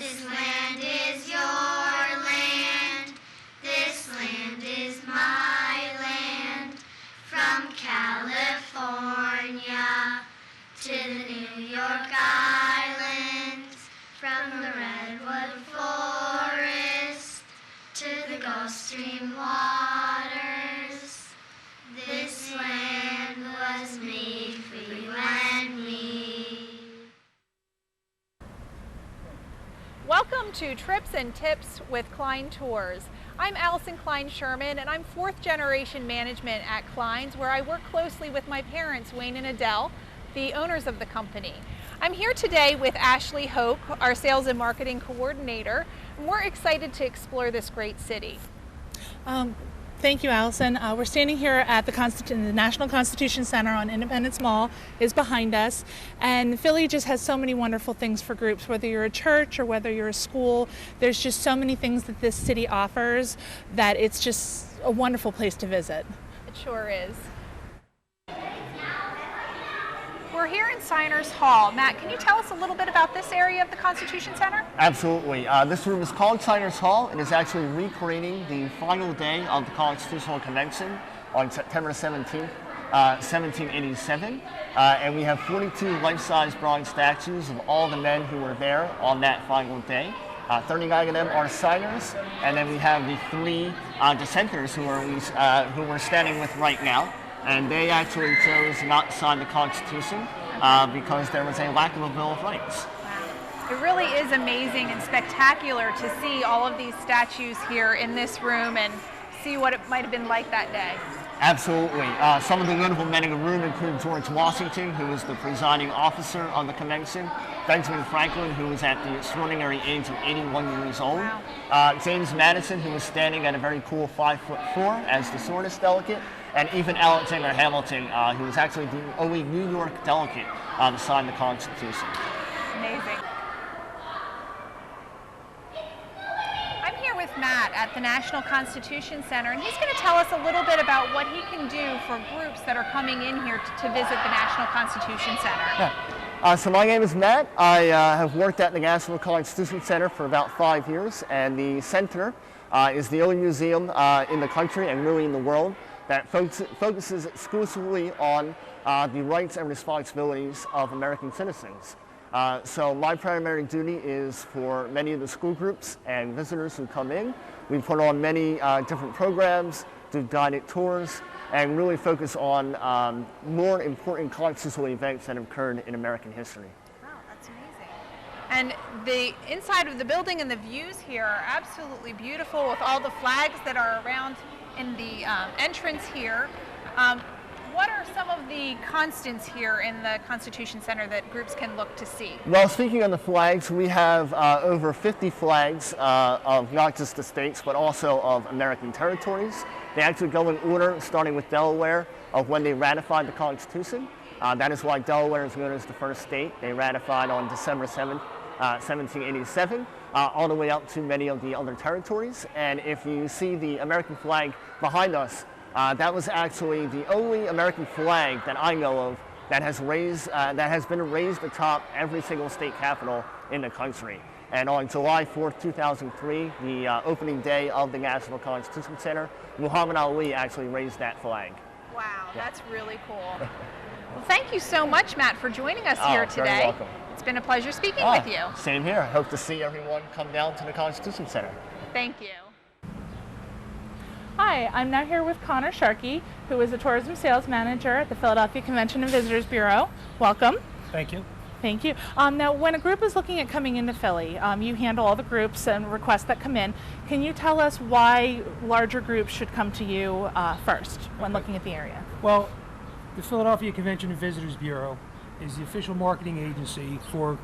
This land is your land. This land is my land. From California to the New York Islands. From the Redwood Forest to the Gulf Stream waters. This land was made for you and me. Welcome to Trips and Tips with Klein Tours. I'm Allison Klein Sherman, and I'm fourth generation management at Klein's, where I work closely with my parents, Wayne and Adele, the owners of the company. I'm here today with Ashley Hoke, our sales and marketing coordinator, and we're excited to explore this great city. Thank you, Allison. We're standing here at the National Constitution Center on Independence Mall is behind us. And Philly just has so many wonderful things for groups, whether you're a church or whether you're a school. There's just so many things that this city offers that it's just a wonderful place to visit. It sure is. We're here in Signers Hall. Matt, can you tell us a little bit about this area of the Constitution Center? Absolutely. This room is called Signers Hall. It is actually recreating the final day of the Constitutional Convention on September 17th, 1787. And we have 42 life-size bronze statues of all the men who were there on that final day. 39 of them are signers, and then we have the three dissenters who we're standing with right now. And they actually chose not to sign the Constitution because there was a lack of a Bill of Rights. Wow. It really is amazing and spectacular to see all of these statues here in this room and see what it might have been like that day. Absolutely. Some of the notable men in the room include George Washington, who was the presiding officer on the convention, Benjamin Franklin, who was at the extraordinary age of 81 years old, wow. James Madison, who was standing at a very cool 5'4" as the shortest delegate, and even Alexander Hamilton, who was actually the only New York delegate to sign the Constitution. Amazing. I'm here with Matt at the National Constitution Center, and he's going to tell us a little bit about what he can do for groups that are coming in here to visit the National Constitution Center. Yeah. So my name is Matt. I have worked at the National Constitution Center for about 5 years, and the center is the only museum in the country and really in the world that focuses exclusively on the rights and responsibilities of American citizens. So my primary duty is for many of the school groups and visitors who come in. We put on many different programs, do guided tours, and really focus on more important constitutional events that have occurred in American history. Wow, that's amazing. And the inside of the building and the views here are absolutely beautiful with all the flags that are around in the entrance here. What are some of the constants here in the Constitution Center that groups can look to see? Well, speaking of the flags, we have over 50 flags of not just the states, but also of American territories. They actually go in order, starting with Delaware, of when they ratified the Constitution. That is why Delaware is known as the first state. They ratified on December 7th, 1787, all the way up to many of the other territories. And if you see the American flag behind us, that was actually the only American flag that I know of that has been raised atop every single state capital in the country. And on July 4th, 2003, the opening day of the National Constitution Center, Muhammad Ali actually raised that flag. Wow, yeah. That's really cool. Well, thank you so much, Matt, for joining us here today. Very welcome. It's been a pleasure speaking with you. Same here. I hope to see everyone come down to the Constitution Center. Thank you. Hi, I'm now here with Connor Sharkey, who is a tourism sales manager at the Philadelphia Convention and Visitors Bureau. Welcome. Thank you. Thank you. Now, when a group is looking at coming into Philly, you handle all the groups and requests that come in. Can you tell us why larger groups should come to you first when looking at the area? Well, the Philadelphia Convention and Visitors Bureau is the official marketing agency for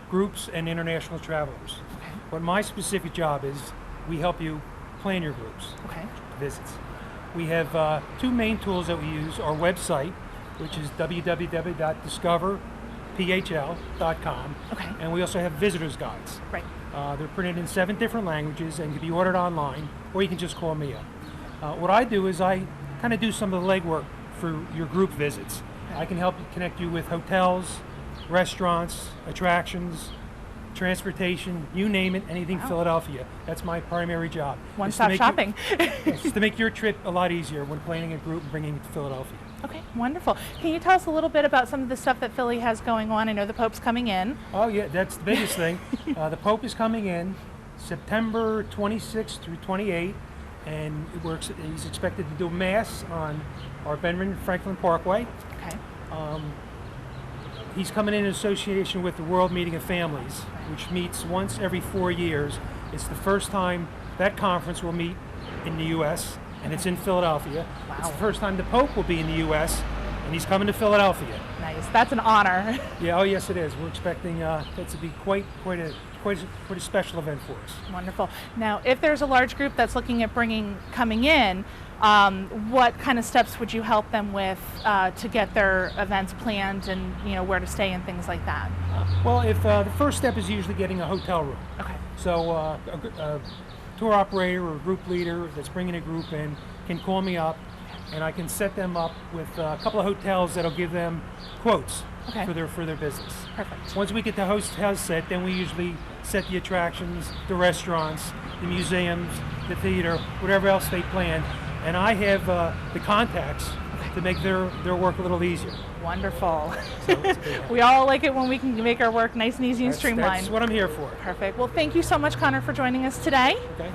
groups and international travelers. Okay. What my specific job is, we help you plan your groups, okay, visits. We have two main tools that we use, our website, which is www.discoverphl.com, okay, and we also have visitors guides. right. They're printed in 7 different languages and can be ordered online, or you can just call me up. What I do is I kind of do some of the legwork for your group visits. Okay. I can help connect you with hotels, restaurants, attractions, transportation, you name it, anything Philadelphia. That's my primary job. One-stop shopping. Just to make your trip a lot easier when planning a group and bringing it to Philadelphia. Okay, wonderful. Can you tell us a little bit about some of the stuff that Philly has going on? I know the Pope's coming in. Oh yeah, that's the biggest thing. The Pope is coming in September 26th through 28th, and he's expected to do Mass on our Benjamin Franklin Parkway. Okay. He's coming in association with the World Meeting of Families, which meets once every 4 years. It's the first time that conference will meet in the U.S., and it's in Philadelphia. Wow. It's the first time the Pope will be in the U.S., and he's coming to Philadelphia. Nice. That's an honor. Yeah, oh yes it is. We're expecting that to be quite a special event for us. Wonderful. Now, if there's a large group that's looking at coming in, what kind of steps would you help them with to get their events planned and where to stay and things like that? Well, if the first step is usually getting a hotel room. Okay. So a tour operator or group leader that's bringing a group in can call me up, and I can set them up with a couple of hotels that'll give them quotes for their business. Perfect. Once we get the house set, then we usually set the attractions, the restaurants, the museums, the theater, whatever else they plan. And I have the contacts to make their work a little easier. Wonderful. So we all like it when we can make our work nice and easy and streamlined. That's what I'm here for. Perfect. Well, thank you so much, Connor, for joining us today. Okay.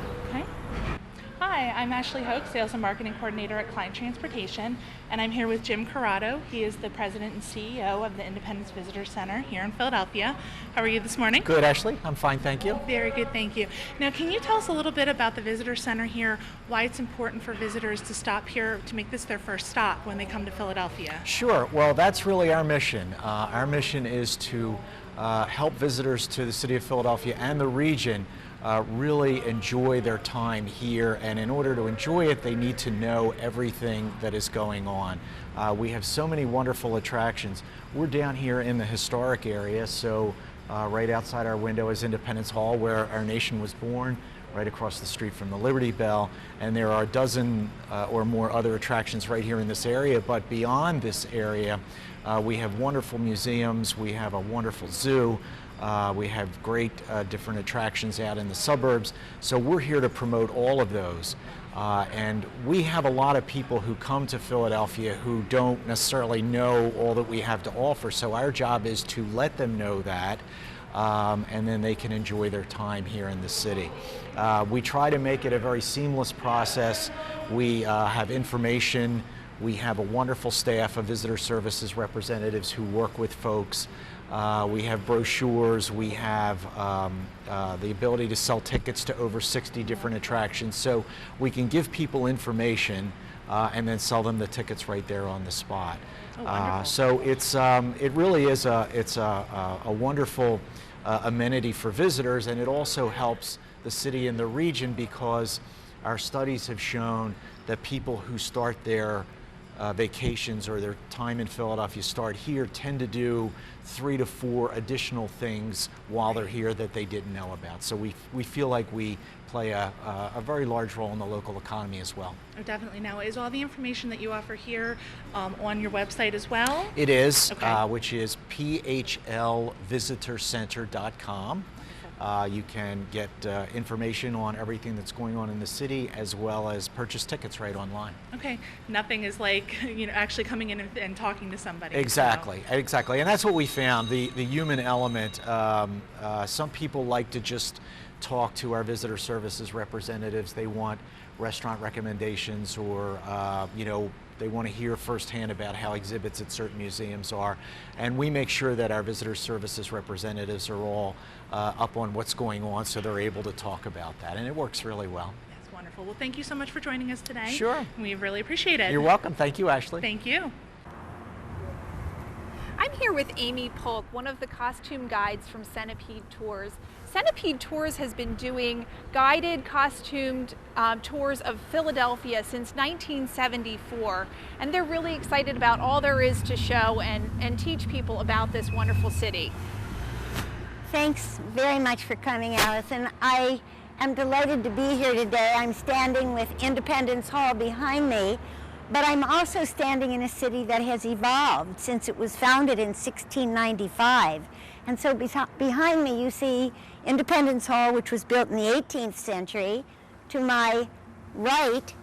Hi, I'm Ashley Hoke, Sales and Marketing Coordinator at Klein Transportation, and I'm here with Jim Corrado. He is the President and CEO of the Independence Visitor Center here in Philadelphia. How are you this morning? Good, Ashley. I'm fine, thank you. Very good, thank you. Now, can you tell us a little bit about the Visitor Center here, why it's important for visitors to stop here, to make this their first stop when they come to Philadelphia? Sure. Well, that's really our mission. Our mission is to help visitors to the city of Philadelphia and the region really enjoy their time here, and in order to enjoy it, they need to know everything that is going on. We have so many wonderful attractions. We're down here in the historic area, so right outside our window is Independence Hall, where our nation was born, right across the street from the Liberty Bell, and there are a dozen or more other attractions right here in this area. But beyond this area, we have wonderful museums, we have a wonderful zoo, we have great different attractions out in the suburbs, so we're here to promote all of those. And we have a lot of people who come to Philadelphia who don't necessarily know all that we have to offer, so our job is to let them know that, and then they can enjoy their time here in the city. We try to make it a very seamless process. We have information. We have a wonderful staff of visitor services representatives who work with folks. We have brochures. We have the ability to sell tickets to over 60 different attractions, so we can give people information and then sell them the tickets right there on the spot. So it really is a wonderful amenity for visitors, and it also helps the city and the region because our studies have shown that people who start their vacations or their time in Philadelphia start here tend to do 3 to 4 additional things while they're here that they didn't know about. So we feel like we play a very large role in the local economy as well. Oh, definitely. Now, is all the information that you offer here on your website as well? It is, okay. Which is phlvisitorcenter.com. You can get information on everything that's going on in the city, as well as purchase tickets right online. Okay, nothing is like actually coming in and talking to somebody. Exactly, so. Exactly, and that's what we found, the human element. Some people like to just talk to our visitor services representatives. They want restaurant recommendations, or they want to hear firsthand about how exhibits at certain museums are. And we make sure that our visitor services representatives are all up on what's going on, so they're able to talk about that. And it works really well. That's wonderful. Well, thank you so much for joining us today. Sure. We really appreciate it. You're welcome. Thank you, Ashley. Thank you. I'm here with Amy Polk, one of the costume guides from Centipede Tours. Centipede Tours has been doing guided costumed tours of Philadelphia since 1974, and they're really excited about all there is to show and teach people about this wonderful city. Thanks very much for coming, Allison. I am delighted to be here today. I'm standing with Independence Hall behind me, but I'm also standing in a city that has evolved since it was founded in 1695. And so behind me you see Independence Hall, which was built in the 18th century. To my right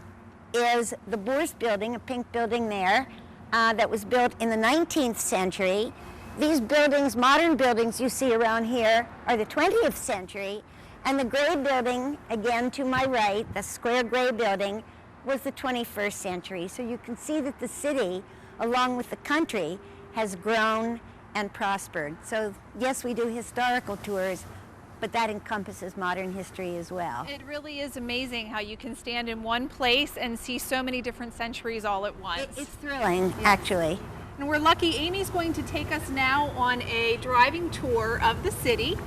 is the Bourse Building, a pink building there, that was built in the 19th century. These buildings, modern buildings you see around here, are the 20th century, and the gray building, again to my right, the square gray building, was the 21st century. So you can see that the city, along with the country, has grown and prospered. So yes, we do historical tours, but that encompasses modern history as well. It really is amazing how you can stand in one place and see so many different centuries all at once. It's thrilling, actually. And we're lucky Amy's going to take us now on a driving tour of the city.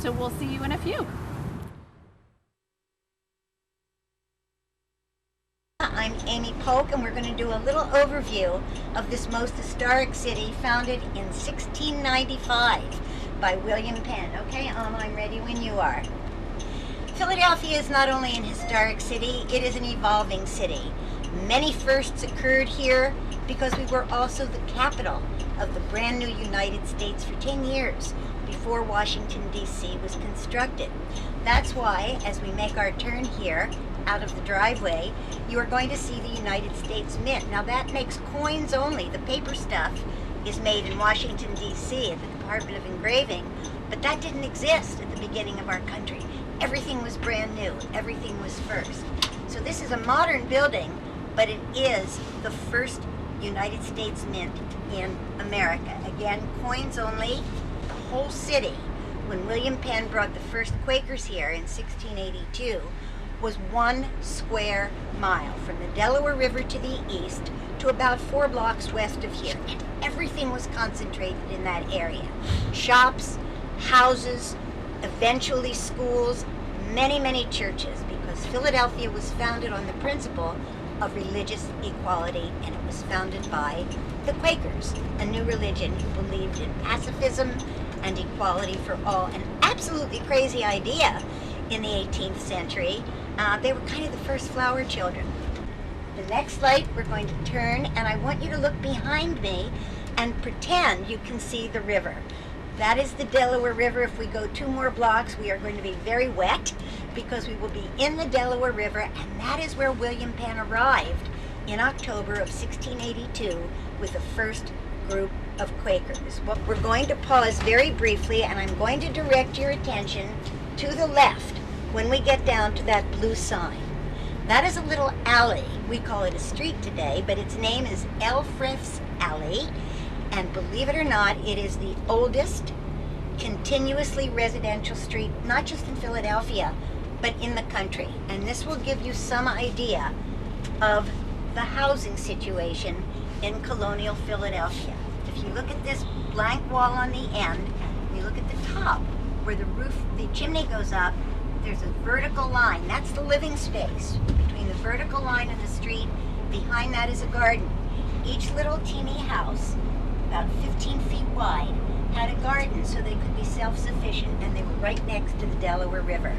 So we'll see you in a few. I'm Amy Polk, and we're going to do a little overview of this most historic city, founded in 1695 by William Penn. Okay, I'm ready when you are. Philadelphia is not only an historic city, it is an evolving city. Many firsts occurred here because we were also the capital of the brand new United States for 10 years before Washington, D.C. was constructed. That's why, as we make our turn here out of the driveway, you are going to see the United States Mint. Now that makes coins only. The paper stuff is made in Washington, D.C. at the Department of Engraving, but that didn't exist at the beginning of our country. Everything was brand new. Everything was first. So this is a modern building, but it is the first United States Mint in America. Again, coins only, the whole city. When William Penn brought the first Quakers here in 1682, was 1 square mile from the Delaware River to the east to about 4 blocks west of here. And everything was concentrated in that area. Shops, houses, eventually schools, many, many churches, because Philadelphia was founded on the principle of religious equality, and it was founded by the Quakers, a new religion who believed in pacifism and equality for all. An absolutely crazy idea in the 18th century. They were kind of the first flower children. The next light we're going to turn, and I want you to look behind me and pretend you can see the river. That is the Delaware River. If we go 2 more blocks, we are going to be very wet because we will be in the Delaware River, and that is where William Penn arrived in October of 1682 with the first group of Quakers. Well, we're going to pause very briefly, and I'm going to direct your attention to the left when we get down to that blue sign. That is a little alley. We call it a street today, but its name is Elfreth's Alley. And believe it or not, it is the oldest continuously residential street, not just in Philadelphia, but in the country. And this will give you some idea of the housing situation in colonial Philadelphia. If you look at this blank wall on the end, you look at the top where the roof, the chimney goes up, there's a vertical line. That's the living space between the vertical line and the street. Behind that is a garden. Each little teeny house, about 15 feet wide, had a garden so they could be self-sufficient, and they were right next to the Delaware River.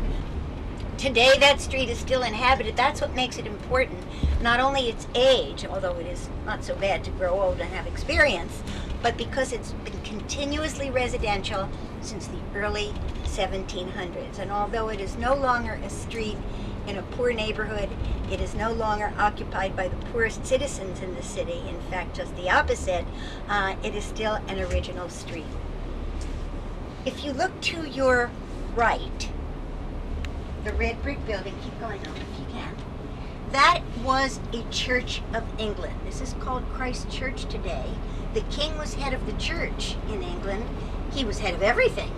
Today that street is still inhabited. That's what makes it important. Not only its age, although it is not so bad to grow old and have experience, but because it's been continuously residential since the early 1700s. And although it is no longer a street in a poor neighborhood, it is no longer occupied by the poorest citizens in the city. In fact, just the opposite. It is still an original street. If you look to your right, the red brick building, keep going on if you can, that was a Church of England. This is called Christ Church today. The king was head of the church in England. He was head of everything,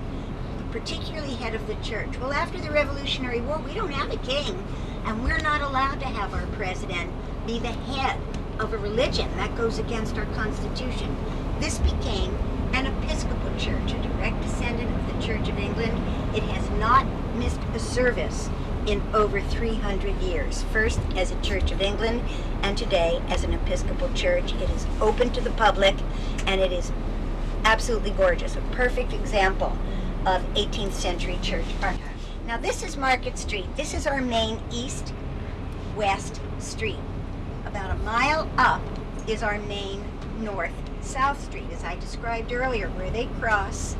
but particularly head of the church. Well, after the Revolutionary War, we don't have a king, and we're not allowed to have our president be the head of a religion. That goes against our Constitution. This became an Episcopal Church, a direct descendant of the Church of England. It has not missed a service in over 300 years. First as a Church of England, and today as an Episcopal Church. It is open to the public, and it is absolutely gorgeous. A perfect example of 18th century church art. Now this is Market Street. This is our main east-west street. About a mile up is our main north-south street, as I described earlier, where they cross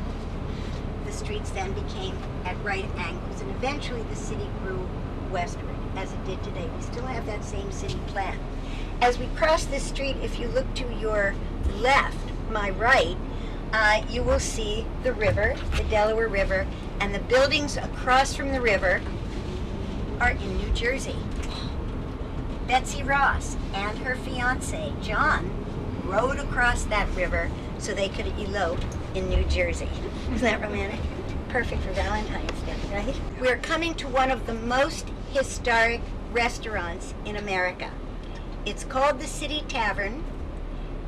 streets then became at right angles, and eventually the city grew westward, as it did today. We still have that same city plan. As we cross this street, if you look to your left, my right, you will see the river, the Delaware River, and the buildings across from the river are in New Jersey. Betsy Ross and her fiance, John, rode across that river so they could elope in New Jersey. Isn't that romantic? Perfect for Valentine's Day, right? We're coming to one of the most historic restaurants in America. It's called the City Tavern,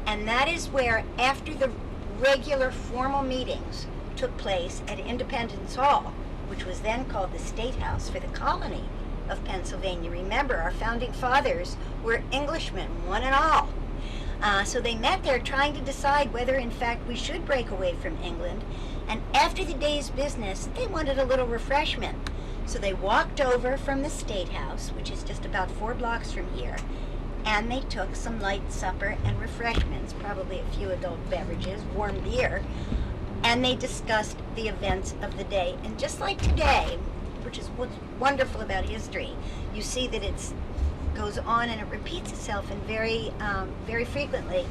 and that is where, after the regular formal meetings took place at Independence Hall, which was then called the State House for the colony of Pennsylvania. Remember, our founding fathers were Englishmen, one and all. So they met there trying to decide whether, in fact, we should break away from England. And after the day's business, they wanted a little refreshment. So they walked over from the State House, which is just about 4 blocks from here, and they took some light supper and refreshments, probably a few adult beverages, warm beer, and they discussed the events of the day. And just like today, which is what's wonderful about history, you see that it goes on and it repeats itself, and very frequently.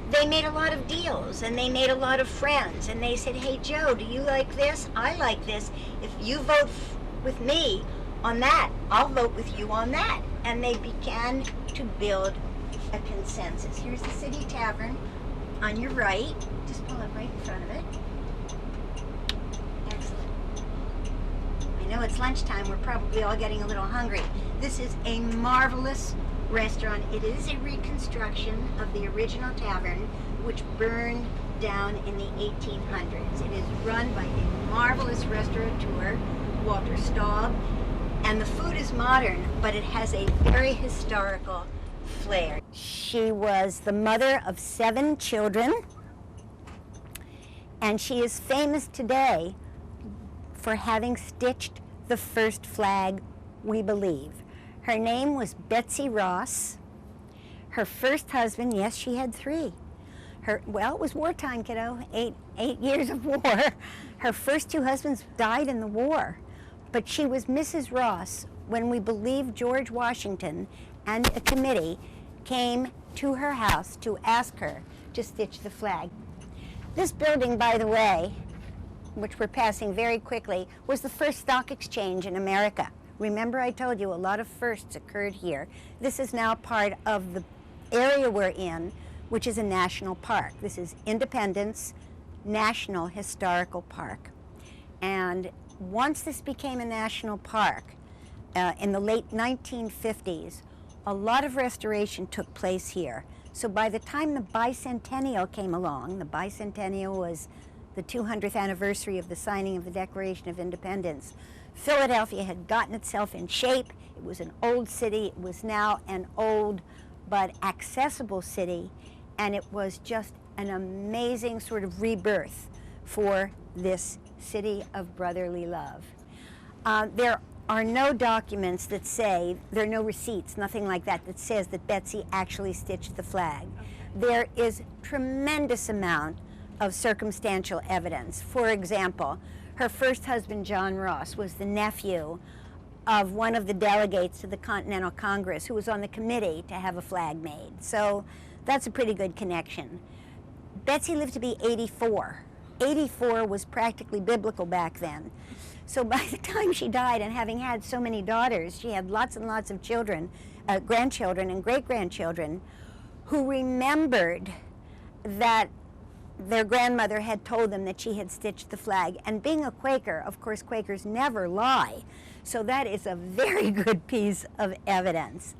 They made a lot of deals, and they made a lot of friends, and they said, hey Joe, do you like this? I like this. If you vote with me on that, I'll vote with you on that. And they began to build a consensus. Here's the City Tavern on your right. Just pull up right in front of it. Excellent. I know it's lunchtime. We're probably all getting a little hungry. This is a marvelous restaurant. It is a reconstruction of the original tavern, which burned down in the 1800s. It is run by a marvelous restaurateur, Walter Staub, and the food is modern, but it has a very historical flair. She was the mother of 7 children, and she is famous today for having stitched the first flag, we believe. Her name was Betsy Ross. Her first husband, yes, she had 3. Well, it was wartime, kiddo, 8 years of war. Her first 2 husbands died in the war. But she was Mrs. Ross when we believe George Washington and a committee came to her house to ask her to stitch the flag. This building, by the way, which we're passing very quickly, was the first stock exchange in America. Remember, I told you a lot of firsts occurred here. This is now part of the area we're in, which is a national park. This is Independence National Historical Park. And once this became a national park, in the late 1950s, a lot of restoration took place here. So by the time the bicentennial came along, the bicentennial was the 200th anniversary of the signing of the Declaration of Independence, Philadelphia had gotten itself in shape. It was an old city. It was now an old but accessible city, and it was just an amazing sort of rebirth for this city of brotherly love. There are no documents that say, there are no receipts, nothing like that, that says that Betsy actually stitched the flag. There is tremendous amount of circumstantial evidence. For example, her first husband, John Ross, was the nephew of one of the delegates to the Continental Congress who was on the committee to have a flag made. So that's a pretty good connection. Betsy lived to be 84. 84 was practically biblical back then. So by the time she died, and having had so many daughters, she had lots and lots of children, grandchildren and great-grandchildren, who remembered that their grandmother had told them that she had stitched the flag. And being a Quaker, of course, Quakers never lie. So that is a very good piece of evidence.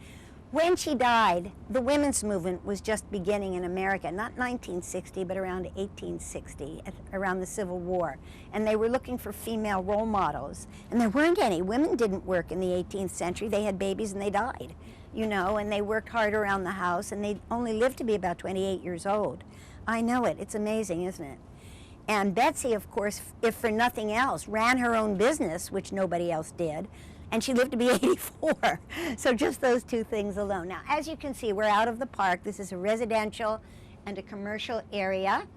When she died, the women's movement was just beginning in America, not 1960, but around 1860, around the Civil War. And they were looking for female role models. And there weren't any. Women didn't work in the 18th century. They had babies and they died, you know, and they worked hard around the house, and they only lived to be about 28 years old. I know it. It's amazing, isn't it? And Betsy, of course, if for nothing else, ran her own business, which nobody else did, and she lived to be 84. So just those 2 things alone. Now, as you can see, we're out of the park. This is a residential and a commercial area.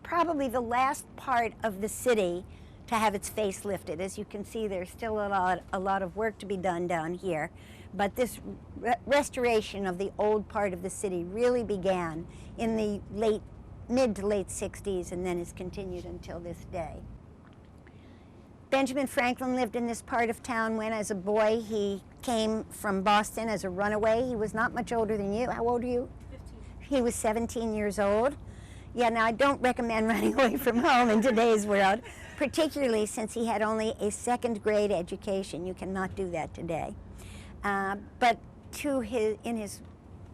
probably the last part of the city to have its face lifted. As you can see, there's still a lot of work to be done down here. But this restoration of the old part of the city really began in the mid to late 60s and then has continued until this day. Benjamin Franklin lived in this part of town when, as a boy, he came from Boston as a runaway. He was not much older than you. How old are you? 15. He was 17 years old. Yeah, now I don't recommend running away from home in today's world, particularly since he had only a second grade education. You cannot do that today. But in his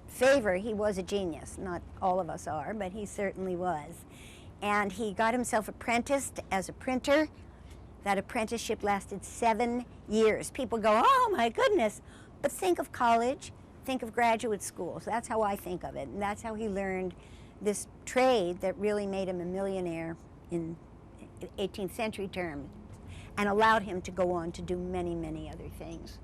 favor, he was a genius. Not all of us are, but he certainly was. And he got himself apprenticed as a printer. That apprenticeship lasted 7 years. People go, oh my goodness, but think of college, think of graduate school. So that's how I think of it, and that's how he learned this trade that really made him a millionaire in 18th century terms and allowed him to go on to do many, many other things.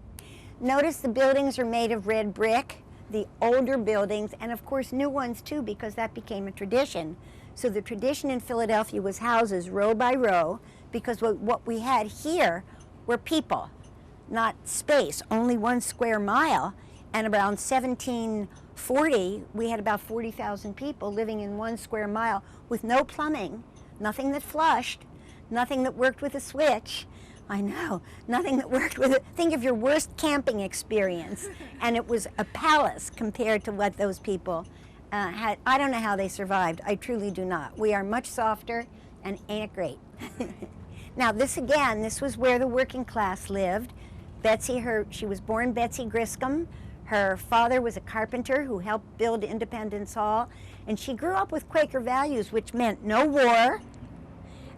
Notice the buildings are made of red brick, the older buildings, and of course new ones too, because that became a tradition. So the tradition in Philadelphia was houses row by row, because what we had here were people, not space, only 1 square mile. And around 1740, we had about 40,000 people living in 1 square mile with no plumbing, nothing that flushed, nothing that worked with a switch. I know, nothing that worked with it. Think of your worst camping experience. And it was a palace compared to what those people had. I don't know how they survived. I truly do not. We are much softer, and ain't it great? Now this was where the working class lived. She was born Betsy Griscom. Her father was a carpenter who helped build Independence Hall, and she grew up with Quaker values, which meant no war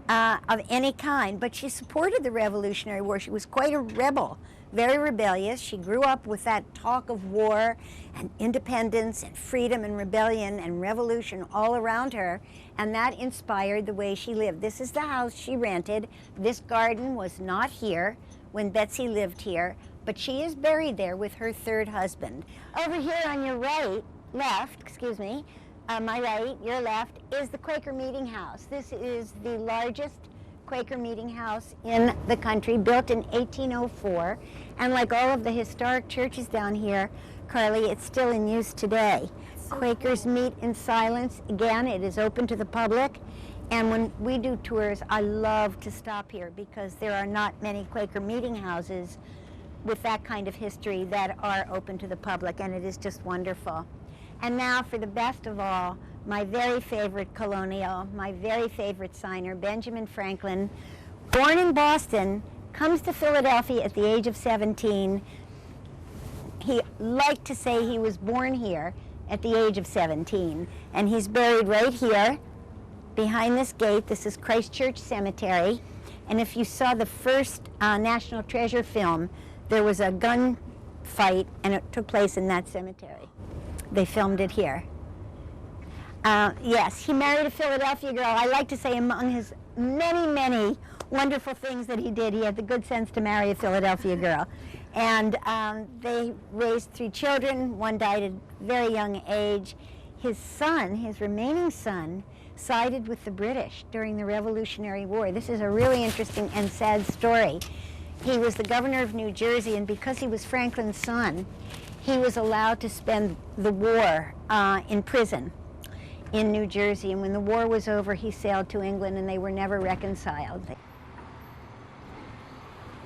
of any kind, but she supported the Revolutionary War. She was quite a rebel, very rebellious. She grew up with that talk of war and independence and freedom and rebellion and revolution all around her, and that inspired the way she lived. This is the house she rented. This garden was not here when Betsy lived here, but she is buried there with her third husband. Over here on your left, my right, your left, is the Quaker Meeting House. This is the largest Quaker meeting house in the country, built in 1804. And like all of the historic churches down here, Carly, it's still in use today. Quakers meet in silence. Again, it is open to the public. And when we do tours, I love to stop here because there are not many Quaker meeting houses with that kind of history that are open to the public, and it is just wonderful. And now for the best of all, my very favorite colonial, my very favorite signer, Benjamin Franklin, born in Boston, comes to Philadelphia at the age of 17. He liked to say he was born here at the age of 17, and he's buried right here behind this gate. This is Christ Church Cemetery, and if you saw the first National Treasure film, there was a gun fight, and it took place in that cemetery. They filmed it here. Yes, he married a Philadelphia girl. I like to say among his many, many wonderful things that he did, he had the good sense to marry a Philadelphia girl. And they raised 3 children. One died at a very young age. His son, his remaining son, sided with the British during the Revolutionary War. This is a really interesting and sad story. He was the governor of New Jersey, and because he was Franklin's son, he was allowed to spend the war in prison in New Jersey. And when the war was over, he sailed to England, and they were never reconciled.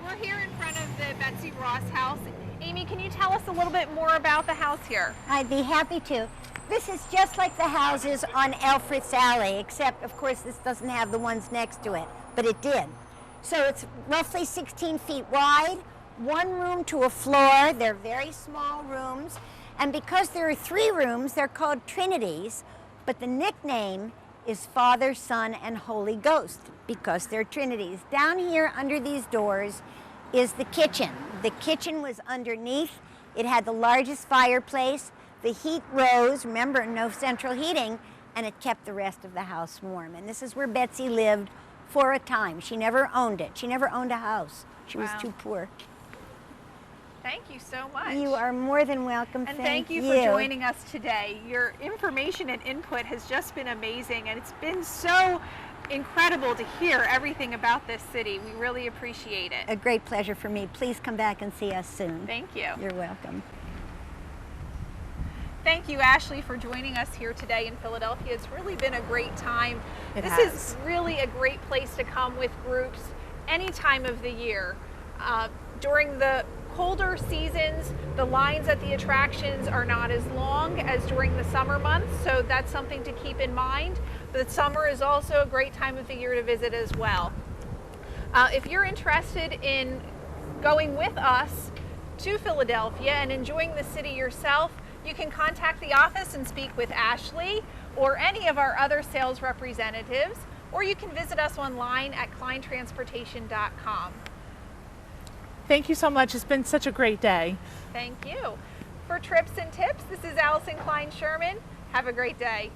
We're here in front of the Betsy Ross house. Amy, can you tell us a little bit more about the house here? I'd be happy to. This is just like the houses on Elfreth's Alley, except, of course, this doesn't have the ones next to it, but it did. So it's roughly 16 feet wide, 1 room to a floor. They're very small rooms. And because there are 3 rooms, they're called Trinities, but the nickname is Father, Son, and Holy Ghost because they're Trinities. Down here under these doors is the kitchen. The kitchen was underneath. It had the largest fireplace. The heat rose, remember, no central heating, and it kept the rest of the house warm. And this is where Betsy lived for a time. She never owned it. She never owned a house. She was too poor. Thank you so much. You are more than welcome. And thank you for joining us today. Your information and input has just been amazing, and it's been so incredible to hear everything about this city. We really appreciate it. A great pleasure for me. Please come back and see us soon. Thank you. You're welcome. Thank you, Ashley, for joining us here today in Philadelphia. It's really been a great time. This is really a great place to come with groups any time of the year. During the colder seasons, the lines at the attractions are not as long as during the summer months, so that's something to keep in mind. But summer is also a great time of the year to visit as well. If you're interested in going with us to Philadelphia and enjoying the city yourself, you can contact the office and speak with Ashley or any of our other sales representatives, or you can visit us online at kleintransportation.com. Thank you so much. It's been such a great day. Thank you. For Trips and Tips, this is Allison Klein-Sherman. Have a great day.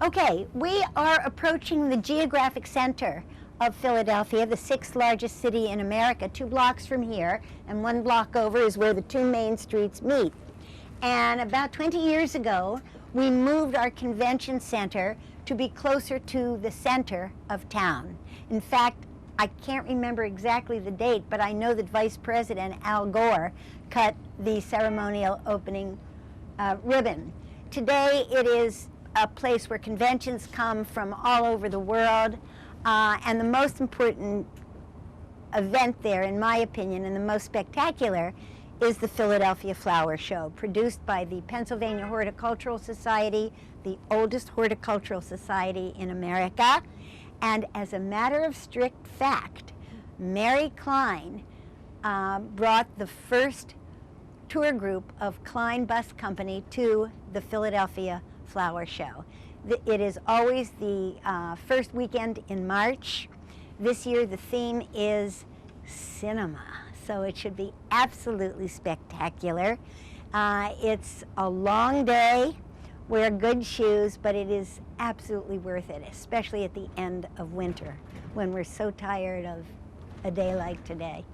Okay, we are approaching the Geographic Center of Philadelphia, the 6th largest city in America. 2 blocks from here and 1 block over is where the 2 main streets meet. And about 20 years ago, we moved our convention center to be closer to the center of town. In fact, I can't remember exactly the date, but I know that Vice President Al Gore cut the ceremonial opening ribbon. Today, it is a place where conventions come from all over the world, and the most important event there, in my opinion, and the most spectacular, is the Philadelphia Flower Show, produced by the Pennsylvania Horticultural Society, the oldest horticultural society in America. And as a matter of strict fact, Mary Klein brought the first tour group of Klein Bus Company to the Philadelphia Flower Show. It is always the first weekend in March. This year the theme is cinema, so it should be absolutely spectacular. It's a long day, wear good shoes, but it is absolutely worth it, especially at the end of winter when we're so tired of a day like today.